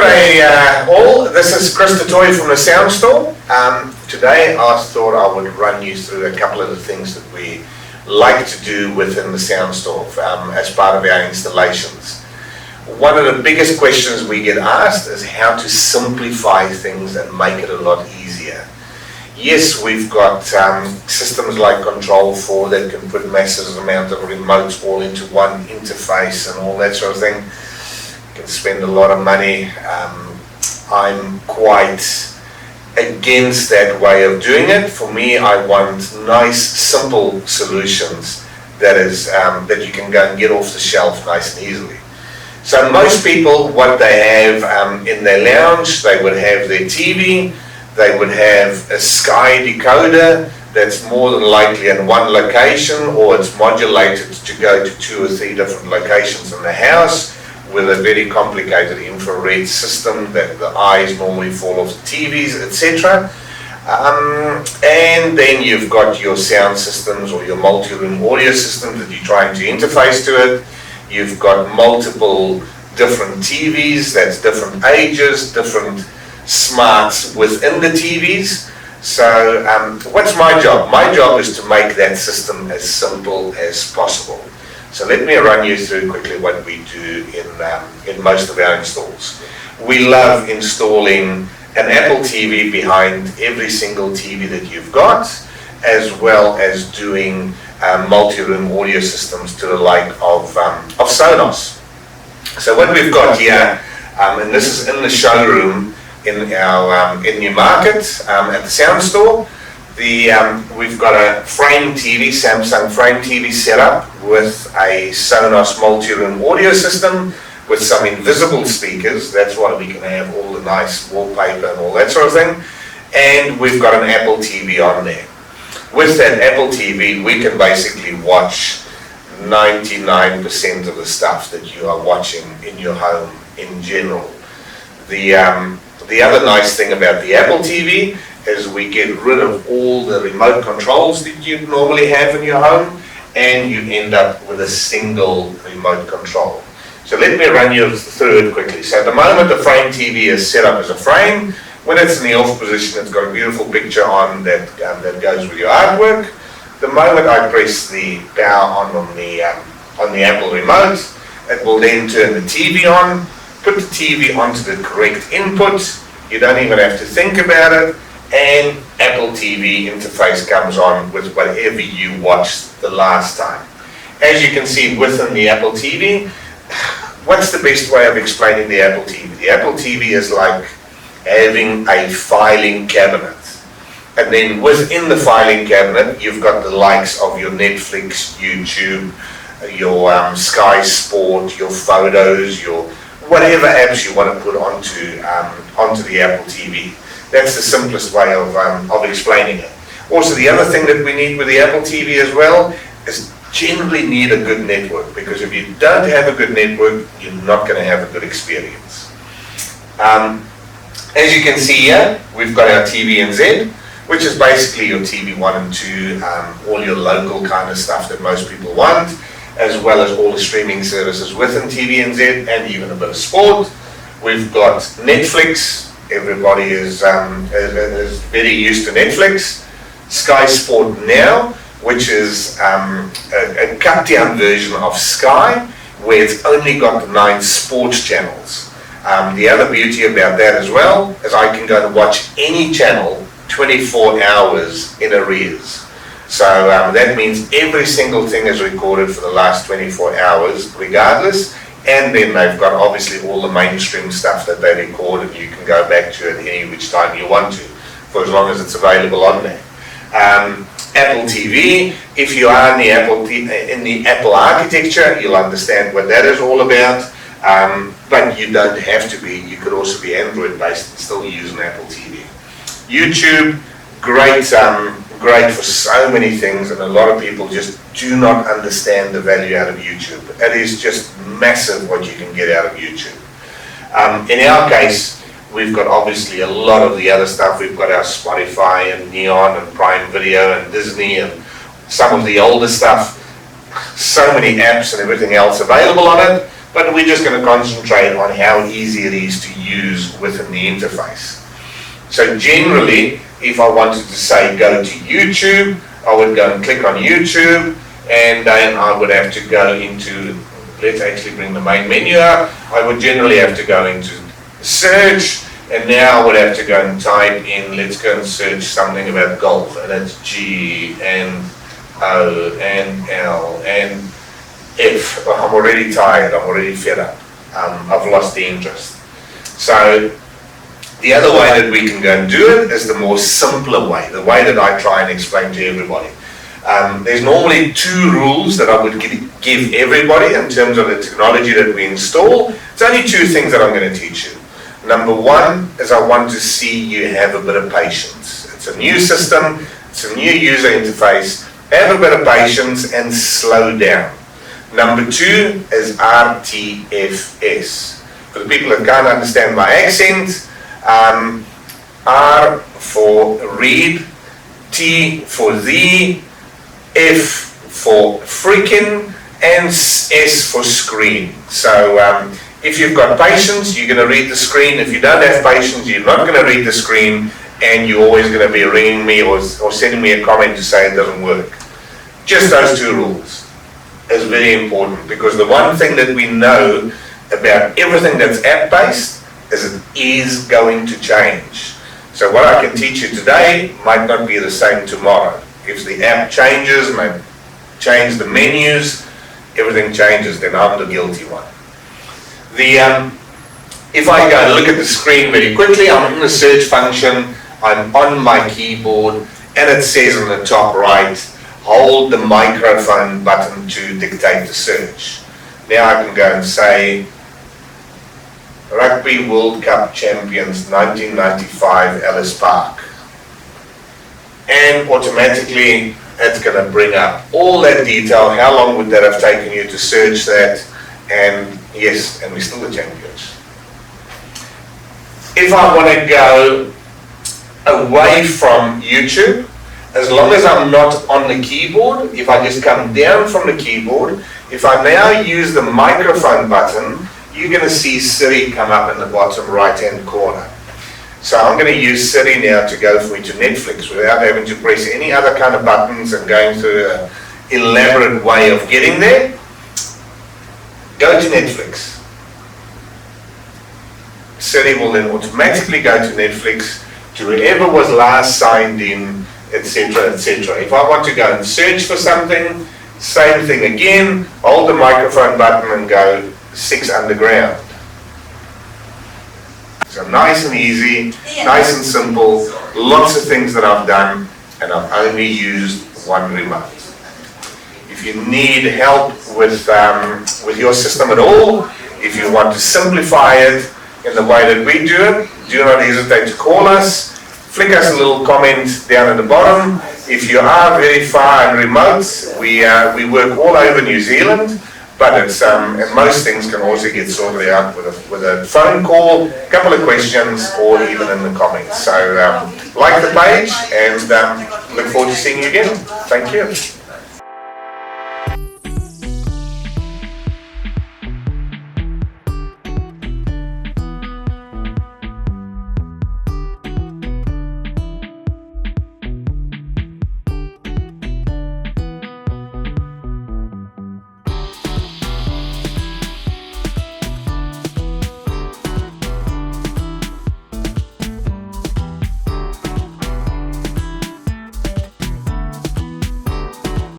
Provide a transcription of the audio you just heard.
G'day all, this is Chris Du Toit from the Soundstore. Today I thought I would run you through a couple of the things that we like to do within the Soundstore as part of our installations. One of the biggest questions we get asked is how to simplify things and make it a lot easier. Yes, we've got systems like Control4 that can put massive amount of remotes all into one interface and all that sort of thing. Can spend a lot of money. I'm quite against that way of doing it. For me, I want nice, simple solutions that you can go and get off the shelf nice and easily. So most people, what they have in their lounge, they would have their TV, they would have a Sky decoder that's more than likely in one location, or it's modulated to go to 2 or 3 different locations in the house, with a very complicated infrared system that the eyes normally fall off the TVs, etc. And then you've got your sound systems or your multi-room audio systems that you're trying to interface to it. You've got multiple different TVs, that's different ages, different smarts within the TVs. So what's my job? My job is to make that system as simple as possible. So let me run you through quickly what we do in most of our installs. We love installing an Apple TV behind every single TV that you've got, as well as doing multi-room audio systems to the like of Sonos. So what we've got here, and this is in the showroom in Newmarket at the Soundstore. We've got a frame TV, Samsung frame TV set up with a Sonos multi-room audio system with some invisible speakers. That's why we can have all the nice wallpaper and all that sort of thing. And we've got an Apple TV on there. With that Apple TV, we can basically watch 99% of the stuff that you are watching in your home in general. The other nice thing about the Apple TV is we get rid of all the remote controls that you normally have in your home, and you end up with a single remote control. So let me run you through it quickly. So at the moment the frame TV is set up as a frame. When it's in the off position, it's got a beautiful picture on that goes with your artwork. The moment I press the power on the Apple remote, it will then turn the TV on, put the TV onto the correct input. You don't even have to think about it, and Apple TV interface comes on with whatever you watched the last time. As you can see within the Apple TV, what's the best way of explaining the Apple TV? The Apple TV is like having a filing cabinet. And then within the filing cabinet, you've got the likes of your Netflix, YouTube, your Sky Sport, your photos, your whatever apps you want to put onto the Apple TV. That's the simplest way of explaining it. Also, the other thing that we need with the Apple TV as well is generally need a good network, because if you don't have a good network, you're not going to have a good experience. As you can see here, we've got our TVNZ, which is basically your TV 1 and 2, all your local kind of stuff that most people want, as well as all the streaming services within TVNZ and even a bit of sport. We've got Netflix. Everybody is very used to Netflix. Sky Sport Now, which is a cut down version of Sky, where it's only got 9 sports channels. The other beauty about that as well is I can go and watch any channel 24 hours in arrears. So that means every single thing is recorded for the last 24 hours regardless, and then they've got obviously all the mainstream stuff that they record, and you can go back to it any which time you want to, for as long as it's available on there. Apple TV, if you are in the Apple architecture, you'll understand what that is all about, but you don't have to be. You could also be Android based and still use an Apple TV. YouTube, great for so many things, and a lot of people just do not understand the value out of YouTube. It is just massive what you can get out of YouTube. In our case, we've got obviously a lot of the other stuff. We've got our Spotify and Neon and Prime Video and Disney and some of the older stuff. So many apps and everything else available on it. but we're just going to concentrate on how easy it is to use within the interface. So generally, if I wanted to say go to YouTube, I would go and click on YouTube, and then I would have to go into, let's actually bring the main menu up. I would generally have to go into search, and now I would have to go and type in, let's go and search something about golf, and it's G and O and L and F. I'm already tired, I'm already fed up. I've lost the interest. So the other way that we can go and do it is the more simpler way, the way that I try and explain to everybody. There's normally 2 rules that I would give everybody in terms of the technology that we install. It's only 2 things that I'm going to teach you. Number 1 is I want to see you have a bit of patience. It's a new system, it's a new user interface. Have a bit of patience and slow down. Number 2 is RTFS. For the people that can't understand my accent, R for read, T for the, F for freaking, and S for screen. So if you've got patience, you're going to read the screen. If you don't have patience, you're not going to read the screen, and you're always going to be ringing me or sending me a comment to say it doesn't work. Just those 2 rules is very important, because the one thing that we know about everything that's app-based is it is going to change. So what I can teach you today might not be the same tomorrow. If the app changes, might change the menus, everything changes, then I'm the guilty one. If I go and look at the screen very quickly, I'm in the search function, I'm on my keyboard, and it says on the top right, hold the microphone button to dictate the search. Now I can go and say, Rugby World Cup Champions 1995 Ellis Park. And automatically it's going to bring up all that detail. How long would that have taken you to search that? And yes, and we're still the champions. If I want to go away from YouTube, as long as I'm not on the keyboard, if I just come down from the keyboard, if I now use the microphone button, you're going to see Siri come up in the bottom right hand corner. So I'm going to use Siri now to go for me to Netflix without having to press any other kind of buttons and going through an elaborate way of getting there. Go to Netflix. Siri will then automatically go to Netflix, to whoever was last signed in, etc., etc. If I want to go and search for something, same thing again, hold the microphone button and go 6 Underground. So nice and easy, nice and simple, lots of things that I've done, and I've only used 1 remote. If you need help with your system at all, if you want to simplify it in the way that we do it, do not hesitate to call us. Flick us a little comment down at the bottom. If you are very far and remote, we work all over New Zealand, but it's and most things can also get sorted out with a phone call, a couple of questions, or even in the comments. So like the page, and look forward to seeing you again. Thank you.